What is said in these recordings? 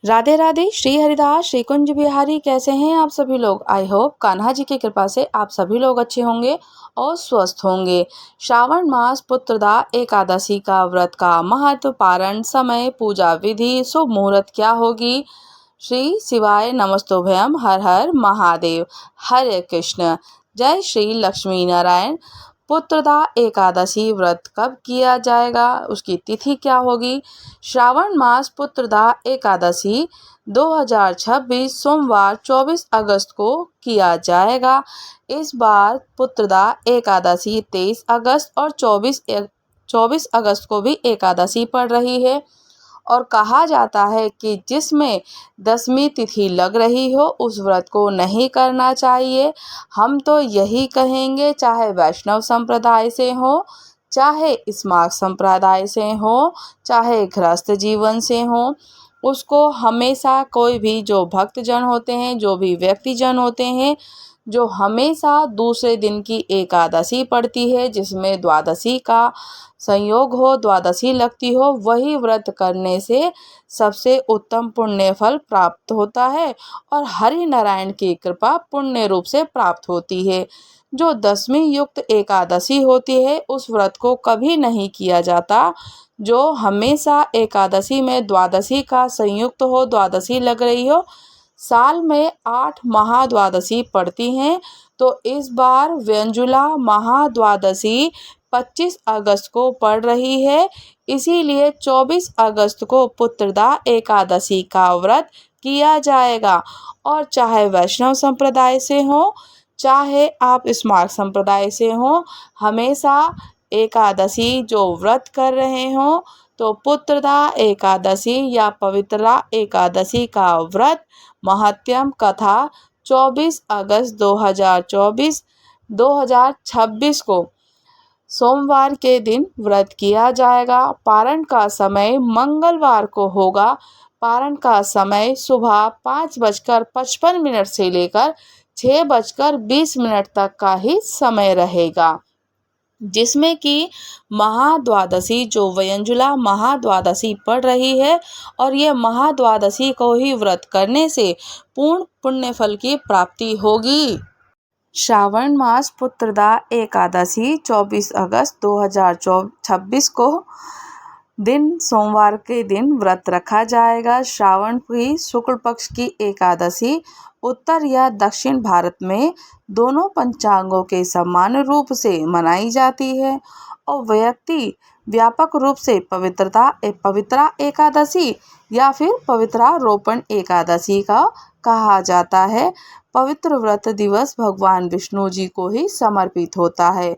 राधे राधे। श्री हरिदास, श्री कुंज बिहारी, कैसे हैं आप सभी लोग। आई होप कान्हा जी की कृपा से आप सभी लोग अच्छे होंगे और स्वस्थ होंगे। श्रावण मास पुत्रदा एकादशी का व्रत का महत्व, पारण, समय, पूजा विधि, शुभ मुहूर्त क्या होगी। श्री शिवाय नमस्तोभयम। हर हर महादेव। हरे कृष्ण। जय श्री लक्ष्मी नारायण। पुत्रदा एकादशी व्रत कब किया जाएगा, उसकी तिथि क्या होगी। श्रावण मास पुत्रदा एकादशी 2026 सोमवार 24 अगस्त को किया जाएगा। इस बार पुत्रदा एकादशी 23 अगस्त और 24 अगस्त को भी एकादशी पड़ रही है और कहा जाता है कि जिसमें 10वीं तिथि लग रही हो उस व्रत को नहीं करना चाहिए। हम तो यही कहेंगे, चाहे वैष्णव संप्रदाय से हो, चाहे स्मार्त संप्रदाय से हो, चाहे गृहस्थ जीवन से हो, उसको हमेशा कोई भी जो भक्तजन होते हैं, जो भी व्यक्तिजन होते हैं, जो हमेशा दूसरे दिन की एकादशी पड़ती है जिसमें द्वादशी का संयोग हो, द्वादशी लगती हो, वही व्रत करने से सबसे उत्तम पुण्य फल प्राप्त होता है और हरि नारायण की कृपा पुण्य रूप से प्राप्त होती है। जो 10वीं युक्त एकादशी होती है उस व्रत को कभी नहीं किया जाता। जो हमेशा एकादशी में द्वादशी का संयुक्त हो, द्वादशी लग रही हो, साल में 8 महाद्वादशी पड़ती हैं, तो इस बार व्यंजुला महाद्वादशी 25 अगस्त को पड़ रही है। इसीलिए 24 अगस्त को पुत्रदा एकादशी का व्रत किया जाएगा। और चाहे वैष्णव संप्रदाय से हो, चाहे आप स्मार्त संप्रदाय से हो, हमेशा एकादशी जो व्रत कर रहे हो तो पुत्रदा एकादशी या पवित्रा एकादशी का व्रत महात्म्य कथा 24 अगस्त 2026 को सोमवार के दिन व्रत किया जाएगा। पारण का समय मंगलवार को होगा। पारण का समय सुबह 5:55 से लेकर 6:20 तक का ही समय रहेगा, जिसमें कि महाद्वादशी जो व्यंजुला महाद्वादशी पड़ रही है और ये महाद्वादशी को ही व्रत करने से पूर्ण पुण्य फल की प्राप्ति होगी। श्रावण मास पुत्रदा एकादशी 24 अगस्त 2026 को दिन सोमवार के दिन व्रत रखा जाएगा। श्रावण की शुक्ल पक्ष की एकादशी उत्तर या दक्षिण भारत में दोनों पंचांगों के समान रूप से मनाई जाती है और व्यक्ति व्यापक रूप से पवित्रा एकादशी या फिर पवित्रारोपण एकादशी का कहा जाता है। पवित्र व्रत दिवस भगवान विष्णु जी को ही समर्पित होता है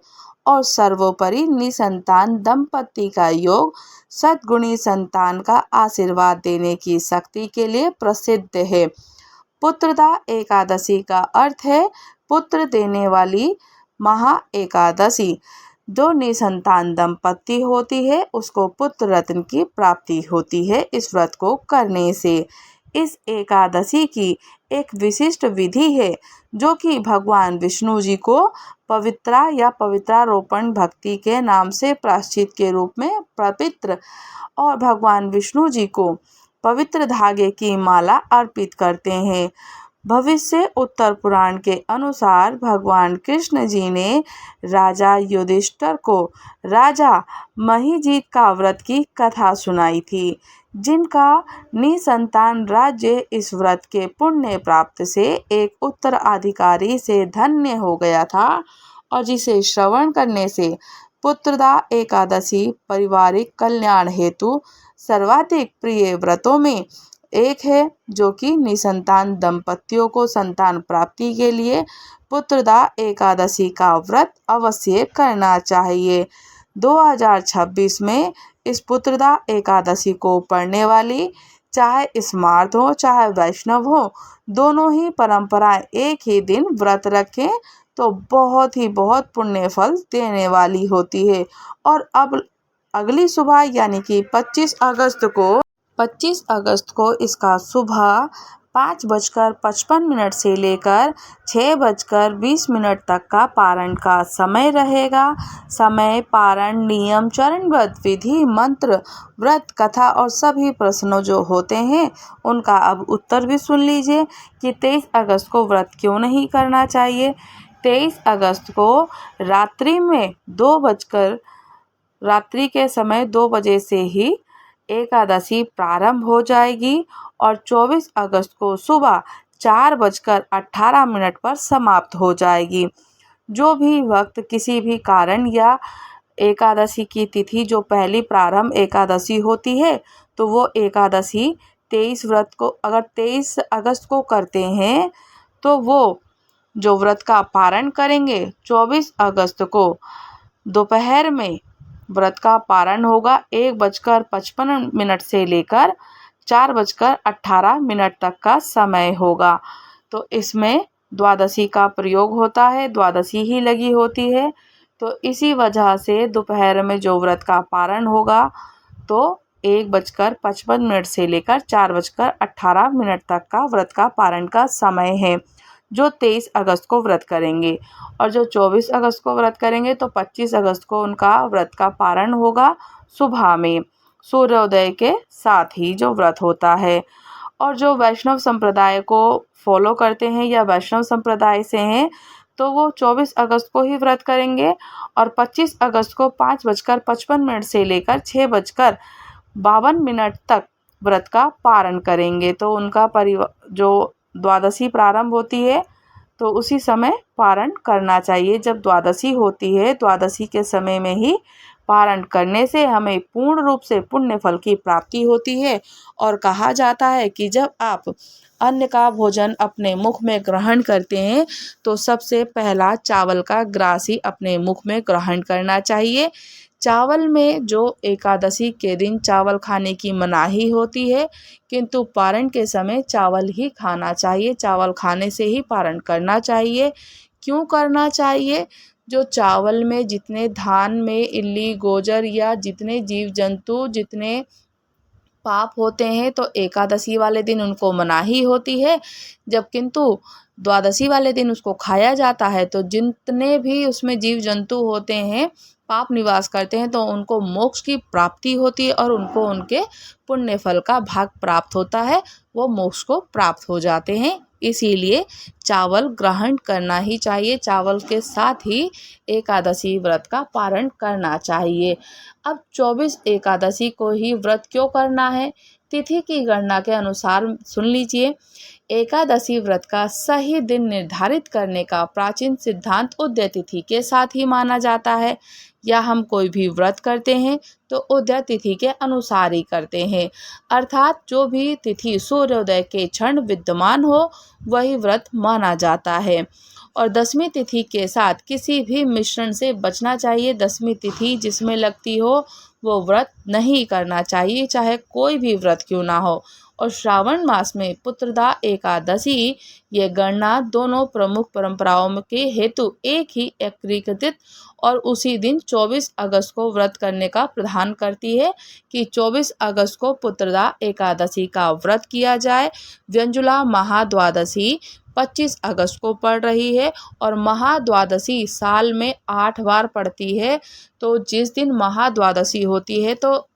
और सर्वोपरि निसंतान दंपति का योग सद्गुणी संतान का आशीर्वाद देने की शक्ति के लिए प्रसिद्ध है। पुत्रदा एकादशी का अर्थ है पुत्र देने वाली महा एकादशी। जो निसंतान दंपति होती है उसको पुत्र रत्न की प्राप्ति होती है इस व्रत को करने से। इस एकादशी की एक विशिष्ट विधि है जो कि भगवान विष्णु जी को पवित्रा या पवित्रारोपण भक्ति के नाम से प्रायश्चित के रूप में पवित्र और भगवान विष्णु जी को पवित्र धागे की माला अर्पित करते हैं। भविष्य उत्तर पुराण के अनुसार भगवान कृष्ण जी ने राजा युधिष्ठिर को राजा महिजीत का व्रत की कथा सुनाई थी, जिनका निसंतान राज्य इस व्रत के पुण्य प्राप्त से एक उत्तराधिकारी से धन्य हो गया था और जिसे श्रवण करने से पुत्रदा एकादशी पारिवारिक कल्याण हेतु सर्वाधिक प्रिय व्रतों में एक है, जो कि निसंतान दंपतियों को संतान प्राप्ति के लिए पुत्रदा एकादशी का व्रत अवश्य करना चाहिए। 2026 में इस पुत्रदा एकादशी को पढ़ने वाली चाहे स्मार्त हो चाहे वैष्णव हो, दोनों ही परंपराएं एक ही दिन व्रत रखें तो बहुत पुण्य फल देने वाली होती है। और अब अगली सुबह यानी कि 25 अगस्त को इसका सुबह 5:55 से लेकर 6:20 तक का पारण का समय रहेगा। समय, पारण, नियम, चरणबद्ध विधि, मंत्र, व्रत, कथा और सभी प्रश्नों जो होते हैं उनका अब उत्तर भी सुन लीजिए कि 23 अगस्त को व्रत क्यों नहीं करना चाहिए। 23 अगस्त को रात्रि के समय 2 बजे से ही एकादशी प्रारंभ हो जाएगी और 24 अगस्त को सुबह 4:18 पर समाप्त हो जाएगी। जो भी भक्त किसी भी कारण या एकादशी की तिथि जो पहली प्रारंभ एकादशी होती है तो वो एकादशी 23 अगस्त को करते हैं तो वो जो व्रत का पारण करेंगे 24 अगस्त को दोपहर में व्रत का पारण होगा। 1:55 से लेकर 4:18 तक का समय होगा। तो इसमें द्वादशी का प्रयोग होता है, द्वादशी ही लगी होती है। तो इसी वजह से दोपहर में जो व्रत का पारण होगा तो 1:55 से लेकर 4:18 तक का व्रत का पारण का समय है जो 23 अगस्त को व्रत करेंगे। और जो 24 अगस्त को व्रत करेंगे तो 25 अगस्त को उनका व्रत का पारण होगा सुबह में सूर्योदय के साथ ही जो व्रत होता है। और जो वैष्णव संप्रदाय को फॉलो करते हैं या वैष्णव संप्रदाय से हैं तो वो 24 अगस्त को ही व्रत करेंगे और 25 अगस्त को 5:55 से लेकर 6:52 तक व्रत का पारण करेंगे। तो उनका जो द्वादशी प्रारंभ होती है तो उसी समय पारण करना चाहिए। जब द्वादशी होती है द्वादशी के समय में ही पारण करने से हमें पूर्ण रूप से पुण्य फल की प्राप्ति होती है। और कहा जाता है कि जब आप अन्न का भोजन अपने मुख में ग्रहण करते हैं तो सबसे पहला चावल का ग्रास ही अपने मुख में ग्रहण करना चाहिए। चावल में जो एकादशी के दिन चावल खाने की मनाही होती है किंतु पारण के समय चावल ही खाना चाहिए। चावल खाने से ही पारण करना चाहिए। क्यों करना चाहिए? जो चावल में जितने धान में इल्ली, गोजर या जितने जीव जंतु जितने पाप होते हैं तो एकादशी वाले दिन उनको मनाही होती है। जब किंतु द्वादशी वाले दिन उसको खाया जाता है तो जितने भी उसमें जीव जंतु होते हैं पाप निवास करते हैं तो उनको मोक्ष की प्राप्ति होती है और उनको उनके पुण्य फल का भाग प्राप्त होता है। वो मोक्ष को प्राप्त हो जाते हैं। इसीलिए चावल ग्रहण करना ही चाहिए। चावल के साथ ही एकादशी व्रत का पारण करना चाहिए। अब 24 एकादशी को ही व्रत क्यों करना है? तिथि की गणना के अनुसार सुन लीजिए। एकादशी व्रत का सही दिन निर्धारित करने का प्राचीन सिद्धांत उदय तिथि के साथ ही माना जाता है। या हम कोई भी व्रत करते हैं तो उदय तिथि के अनुसार ही करते हैं, अर्थात जो भी तिथि सूर्योदय के क्षण विद्यमान हो वही व्रत माना जाता है। और 10वीं तिथि के साथ किसी भी मिश्रण से बचना चाहिए। 10वीं तिथि जिसमें लगती हो वो व्रत नहीं करना चाहिए, चाहे कोई भी व्रत क्यों ना हो। और श्रावण मास में पुत्रदा एकादशी ये गणना दोनों प्रमुख परंपराओं के हेतु एक ही एकीकृत और उसी दिन 24 अगस्त को व्रत करने का प्रधान करती है कि 24 अगस्त को पुत्रदा एकादशी का व्रत किया जाए। व्यंजुला महाद्वादशी 25 अगस्त को पड़ रही है और महाद्वादशी साल में 8 बार पड़ती है। तो जिस दिन महाद्वादशी होती है तो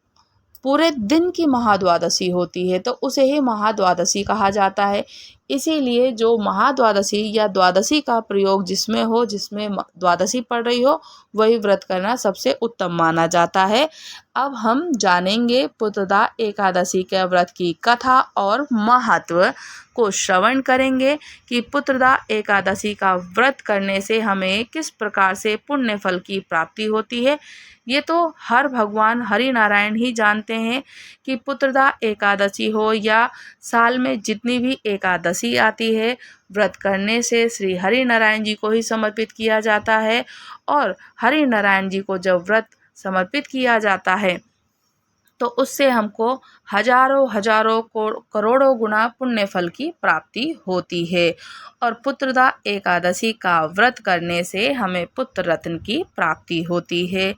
पूरे दिन की महाद्वादशी होती है तो उसे ही महाद्वादशी कहा जाता है। इसीलिए जो महाद्वादशी या द्वादशी का प्रयोग जिसमें हो, जिसमें द्वादशी पड़ रही हो, वही व्रत करना सबसे उत्तम माना जाता है। अब हम जानेंगे पुत्रदा एकादशी के व्रत की कथा और महत्व को श्रवण करेंगे कि पुत्रदा एकादशी का व्रत करने से हमें किस प्रकार से पुण्य फल की प्राप्ति होती है। ये तो हर भगवान हरि नारायण ही जानते हैं कि पुत्रदा एकादशी हो या साल में जितनी भी एकादशी आती है व्रत करने से श्री हरि नारायण जी को ही समर्पित किया जाता है। और हरि नारायण जी को जब व्रत समर्पित किया जाता है तो उससे हमको हजारों हजारों करोड़ों गुना पुण्य फल की प्राप्ति होती है। और पुत्रदा एकादशी का व्रत करने से हमें पुत्र रत्न की प्राप्ति होती है।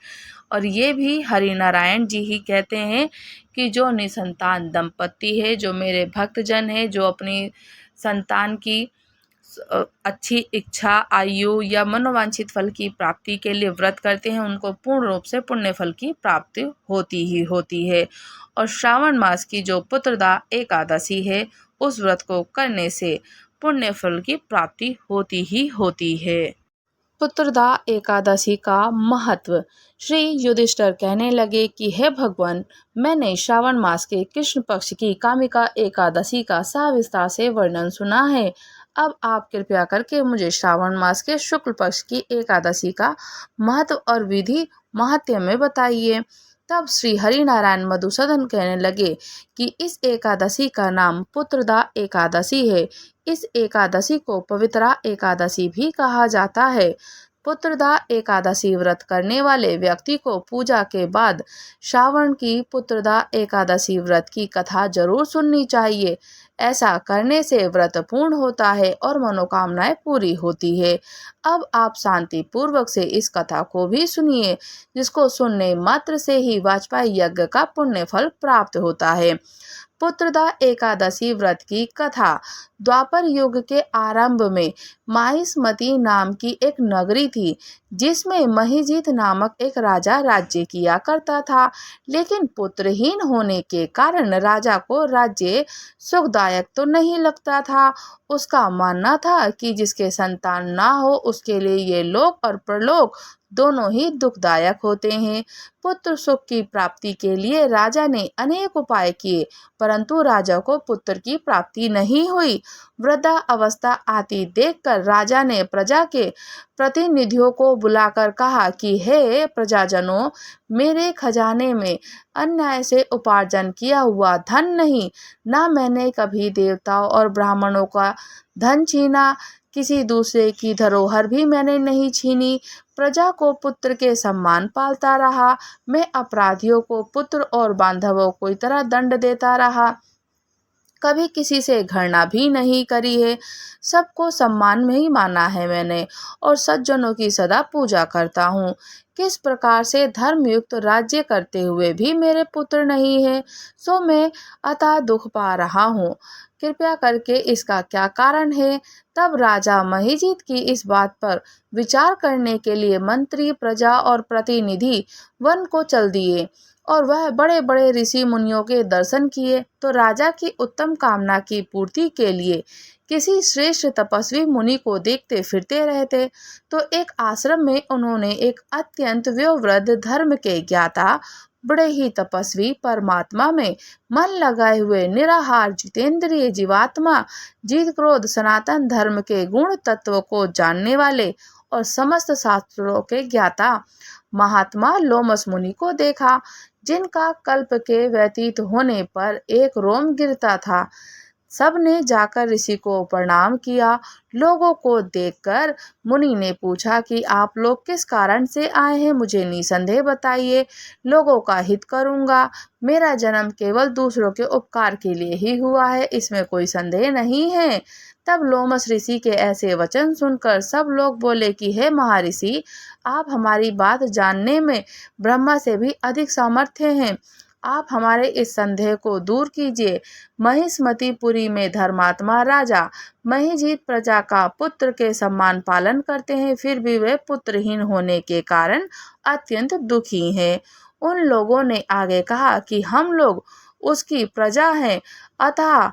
और ये भी हरिनारायण जी ही कहते हैं कि जो निसंतान दंपति है, जो मेरे भक्तजन है, जो अपनी संतान की अच्छी इच्छा, आयु या मनोवांछित फल की प्राप्ति के लिए व्रत करते हैं, उनको पूर्ण रूप से पुण्य फल की प्राप्ति होती ही होती है। और श्रावण मास की जो पुत्रदा एकादशी है, उस व्रत को करने से पुण्य फल की प्राप्ति होती ही होती है। पुत्रदा एकादशी का महत्व। श्री युधिष्ठिर कहने लगे कि हे भगवान, मैंने श्रावण मास के कृष्ण पक्ष की कामिका एकादशी का सविस्तार से वर्णन सुना है। अब आप कृपया करके मुझे श्रावण मास के शुक्ल पक्ष की एकादशी का महत्व और विधि महात्म्य में बताइए। तब श्री हरिनारायण मधुसूदन कहने लगे कि इस एकादशी का नाम पुत्रदा एकादशी है। इस एकादशी को पवित्रा एकादशी भी कहा जाता है। पुत्रदा एकादशी व्रत करने वाले व्यक्ति को पूजा के बाद श्रावण की पुत्रदा एकादशी व्रत की कथा जरूर सुननी चाहिए। ऐसा करने से व्रत पूर्ण होता है और मनोकामनाएं पूरी होती है। अब आप शांति पूर्वक से इस कथा को भी सुनिए, जिसको सुनने मात्र से ही वाजपेयी यज्ञ का पुण्य फल प्राप्त होता है। पुत्रदा एकादशी व्रत की कथा। द्वापर युग के आरंभ में माहिष्मती नाम की एक नगरी थी, जिसमें महिजीत नामक एक राजा राज्य किया करता था। लेकिन पुत्रहीन होने के कारण राजा को राज्य सुखदायक तो नहीं लगता था। उसका मानना था कि जिसके संतान ना हो, उसके लिए ये लोक और परलोक दोनों ही दुखदायक होते हैं। पुत्र सुख की प्राप्ति के लिए राजा ने अनेक उपाय किए, परंतु राजा को पुत्र की प्राप्ति नहीं हुई। वृद्धा अवस्था आती देखकर राजा ने प्रजा के प्रतिनिधियों को बुलाकर कहा कि हे प्रजाजनों, मेरे खजाने में अन्याय से उपार्जन किया हुआ धन नहीं, ना मैंने कभी देवताओं और ब्राह्मणों का धन छीना, किसी दूसरे की धरोहर भी मैंने नहीं छीनी। प्रजा को पुत्र के सम्मान पालता रहा। मैं अपराधियों को पुत्र और बांधवों को की तरह दंड देता रहा। कभी किसी से घृणा भी नहीं करी है। सबको सम्मान में ही माना है मैंने, और सज्जनों की सदा पूजा करता हूँ। किस प्रकार से धर्मयुक्त राज्य करते हुए भी मेरे पुत्र नहीं है, सो मैं अतः दुख पा रहा हूँ। कृपया करके इसका क्या कारण है। तब राजा महिजीत की इस बात पर विचार करने के लिए मंत्री, प्रजा और प्रतिनिधि वन को चल दिए, और वह बड़े बड़े ऋषि मुनियों के दर्शन किए। तो राजा की उत्तम कामना की पूर्ति के लिए किसी श्रेष्ठ तपस्वी मुनि को देखते फिरते रहते। तो एक आश्रम में उन्होंने एक अत्यंत वयोवृद्ध, धर्म के ज्ञाता, बड़े ही तपस्वी, परमात्मा में मन लगाए हुए निराहार जितेंद्रिय जीवात्मा, जीत क्रोध सनातन धर्म के गुण तत्व को जानने वाले और समस्त शास्त्रों के ज्ञाता महात्मा लोमस मुनि को देखा, जिनका कल्प के व्यतीत होने पर एक रोम गिरता था। सबने जाकर ऋषि को प्रणाम किया। लोगों को देखकर मुनि ने पूछा कि आप लोग किस कारण से आए हैं, मुझे निसंदेह बताइए। लोगों का हित करूंगा। मेरा जन्म केवल दूसरों के उपकार के लिए ही हुआ है, इसमें कोई संदेह नहीं है। तब लोमस ऋषि के ऐसे वचन सुनकर सब लोग बोले कि हे महर्षि, आप हमारी बात जानने में ब्रह्मा से भी अधिक सामर्थ्य हैं। आप हमारे इस संदेह को दूर कीजिए। महिष्मतीपुरी में धर्मात्मा राजा महिजीत प्रजा का पुत्र के सम्मान पालन करते हैं, फिर भी वे पुत्रहीन होने के कारण अत्यंत दुखी हैं। उन लोगों ने आगे कहा कि हम लोग उसकी प्रजा हैं, अतः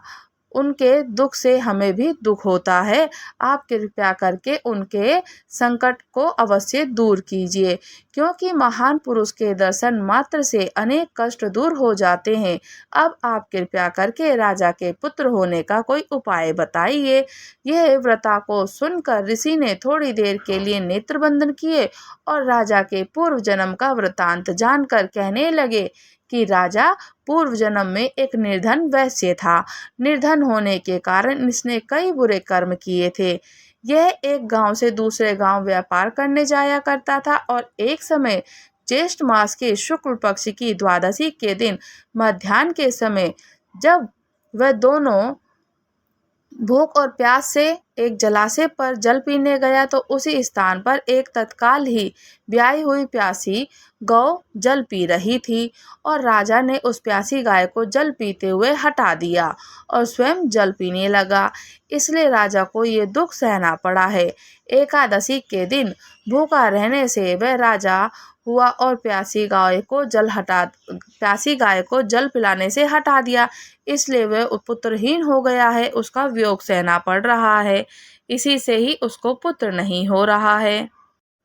उनके दुख से हमें भी दुख होता है। आप कृपया करके उनके संकट को अवश्य दूर कीजिए, क्योंकि महान पुरुष के दर्शन मात्र से अनेक कष्ट दूर हो जाते हैं। अब आप कृपया करके राजा के पुत्र होने का कोई उपाय बताइए। यह व्रता को सुनकर ऋषि ने थोड़ी देर के लिए नेत्र बंधन किए और राजा के पूर्व जन्म का वृतांत जानकर कहने लगे कि राजा पूर्व जन्म में एक निर्धन वैश्य था। निर्धन होने के कारण इसने कई बुरे कर्म किए थे। यह एक गांव से दूसरे गांव व्यापार करने जाया करता था और एक समय ज्येष्ठ मास के शुक्ल पक्ष की द्वादशी के दिन मध्याह्न के समय जब वह दोनों भूख और प्यास से एक जलाशय पर जल पीने गया तो उसी स्थान पर एक तत्काल ही ब्याही हुई प्यासी गौ जल पी रही थी और राजा ने उस प्यासी गाय को जल पीते हुए हटा दिया और स्वयं जल पीने लगा। इसलिए राजा को ये दुख सहना पड़ा है। एकादशी के दिन भूखा रहने से वह राजा हुआ और प्यासी गाय को जल पिलाने से हटा दिया, इसलिए वह पुत्रहीन हो गया है। उसका वियोग सहना पड़ रहा है, इसी से ही उसको पुत्र नहीं हो रहा है।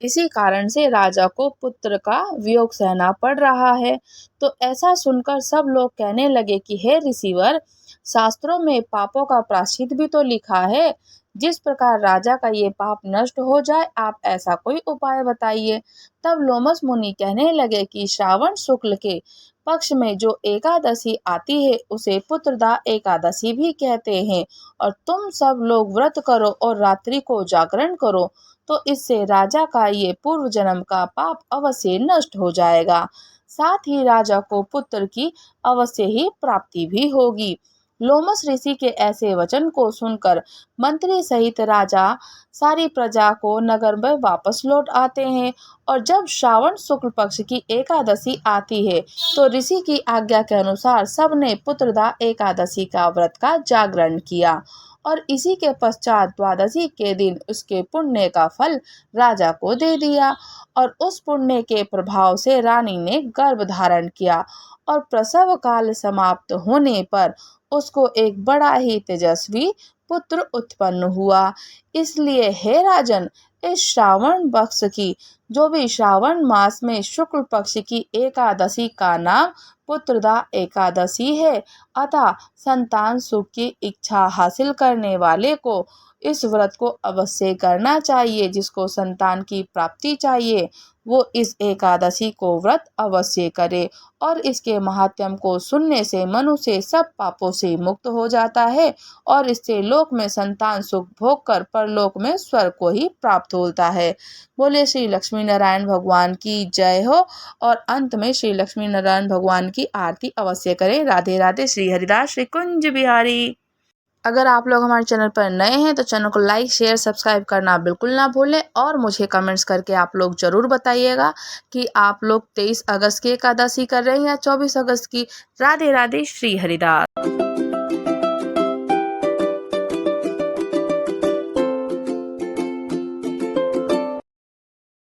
इसी कारण से राजा को पुत्र का वियोग सहना पड़ रहा है। तो ऐसा सुनकर सब लोग कहने लगे कि हे ऋषिवर, शास्त्रों में पापों का प्रायश्चित भी तो लिखा है। जिस प्रकार राजा का ये पाप नष्ट हो जाए, आप ऐसा कोई उपाय बताइए। तब लोमस मुनि कहने लगे कि श्रावण शुक्ल के पक्ष में जो एकादशी आती है उसे पुत्रदा एकादशी भी कहते हैं। और तुम सब लोग व्रत करो और रात्रि को जागरण करो, तो इससे राजा का ये पूर्व जन्म का पाप अवश्य नष्ट हो जाएगा। साथ ही राजा को पुत्र की अवश्य ही प्राप्ति भी होगी। लोमस ऋषि के ऐसे वचन को सुनकर मंत्री सहित राजा सारी प्रजा को नगर में वापस लौट आते हैं। और जब श्रावण शुक्ल पक्ष की एकादशी आती है तो ऋषि की आज्ञा के अनुसार सबने पुत्रदा एकादशी का व्रत का जागरण किया और इसी के पश्चात द्वादशी के दिन उसके पुण्य का फल राजा को दे दिया। और उस पुण्य के प्रभाव से रानी ने गर्भ धारण किया और प्रसव काल समाप्त होने पर उसको एक बड़ा ही तेजस्वी पुत्र उत्पन्न हुआ। इसलिए हे राजन, इस श्रावण पक्ष की जो भी श्रावण मास में शुक्ल पक्ष की एकादशी का नाम पुत्रदा एकादशी है। अतः संतान सुख की इच्छा हासिल करने वाले को इस व्रत को अवश्य करना चाहिए। जिसको संतान की प्राप्ति चाहिए वो इस एकादशी को व्रत अवश्य करे। और इसके महात्म्य को सुनने से मनुष्य सब पापों से मुक्त हो जाता है और इससे लोक में संतान सुख भोग कर परलोक में स्वर्ग को ही प्राप्त होता है। बोले श्री लक्ष्मी नारायण भगवान की जय हो। और अंत में श्री लक्ष्मी नारायण भगवान की आरती अवश्य करें। राधे राधे। श्री हरिदास श्री कुंज बिहारी। अगर आप लोग हमारे चैनल पर नए हैं तो चैनल को लाइक शेयर सब्सक्राइब करना बिल्कुल ना भूलें और मुझे कमेंट्स करके आप लोग ज़रूर बताइएगा कि आप लोग 23 अगस्त की एकादशी कर रहे हैं या 24 अगस्त की। राधे राधे। श्री हरिदास।